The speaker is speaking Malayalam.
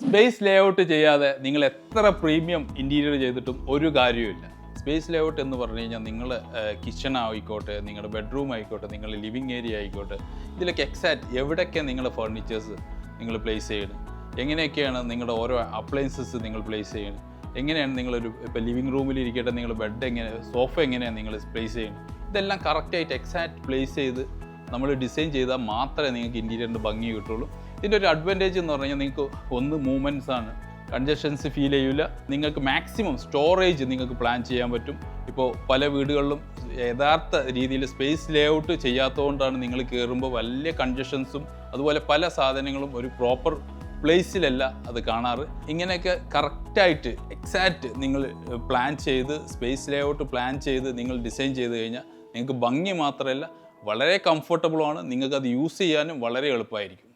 സ്പേസ് ലേഔട്ട് ചെയ്യാതെ നിങ്ങൾ എത്ര പ്രീമിയം ഇൻറ്റീരിയർ ചെയ്തിട്ടും ഒരു കാര്യവുമില്ല. സ്പേസ് ലേഔട്ട് എന്ന് പറഞ്ഞു കഴിഞ്ഞാൽ നിങ്ങൾ കിച്ചൺ ആയിക്കോട്ടെ, നിങ്ങളുടെ ബെഡ്റൂം ആയിക്കോട്ടെ, നിങ്ങളുടെ ലിവിങ് ഏരിയ ആയിക്കോട്ടെ, ഇതിലൊക്കെ എക്സാക്റ്റ് എവിടെയൊക്കെയാണ് നിങ്ങളുടെ ഫർണിച്ചേഴ്സ് നിങ്ങൾ പ്ലേസ് ചെയ്യുന്നത്, എങ്ങനെയൊക്കെയാണ് നിങ്ങളുടെ ഓരോ അപ്ലയൻസസ് നിങ്ങൾ പ്ലേസ് ചെയ്യുന്നത്, എങ്ങനെയാണ് നിങ്ങളൊരു ഇപ്പോൾ ലിവിങ് റൂമിൽ ഇരിക്കട്ടെ നിങ്ങൾ ബെഡ് എങ്ങനെ, സോഫ എങ്ങനെയാണ് നിങ്ങൾ പ്ലേസ് ചെയ്യുന്നത്, ഇതെല്ലാം കറക്റ്റായിട്ട് എക്സാക്റ്റ് പ്ലേസ് ചെയ്ത് നമ്മൾ ഡിസൈൻ ചെയ്താൽ മാത്രമേ നിങ്ങൾക്ക് ഇൻറ്റീരിയറിൻ്റെ ഭംഗി കിട്ടുള്ളൂ. ഇതിൻ്റെ ഒരു അഡ്വാൻറ്റേജ് എന്ന് പറഞ്ഞു കഴിഞ്ഞാൽ നിങ്ങൾക്ക് ഒന്ന് മൂവ്മെൻറ്റ്സ് ആണ്, കൺജഷൻസ് ഫീൽ ചെയ്യില്ല, നിങ്ങൾക്ക് മാക്സിമം സ്റ്റോറേജ് നിങ്ങൾക്ക് പ്ലാൻ ചെയ്യാൻ പറ്റും. ഇപ്പോൾ പല വീടുകളിലും യഥാർത്ഥ രീതിയിൽ സ്പേസ് ലേഔട്ട് ചെയ്യാത്തതുകൊണ്ടാണ് നിങ്ങൾ കയറുമ്പോൾ വലിയ കൺജഷൻസും അതുപോലെ പല സാധനങ്ങളും ഒരു പ്രോപ്പർ പ്ലേസിലല്ല അത് കാണാറ്. ഇങ്ങനെയൊക്കെ കറക്റ്റായിട്ട് എക്സാക്റ്റ് നിങ്ങൾ പ്ലാൻ ചെയ്ത് സ്പേസ് ലേഔട്ട് പ്ലാൻ ചെയ്ത് നിങ്ങൾ ഡിസൈൻ ചെയ്ത് കഴിഞ്ഞാൽ നിങ്ങൾക്ക് ഭംഗി മാത്രമല്ല വളരെ കംഫർട്ടബിളുമാണ്, നിങ്ങൾക്കത് യൂസ് ചെയ്യാനും വളരെ എളുപ്പമായിരിക്കും.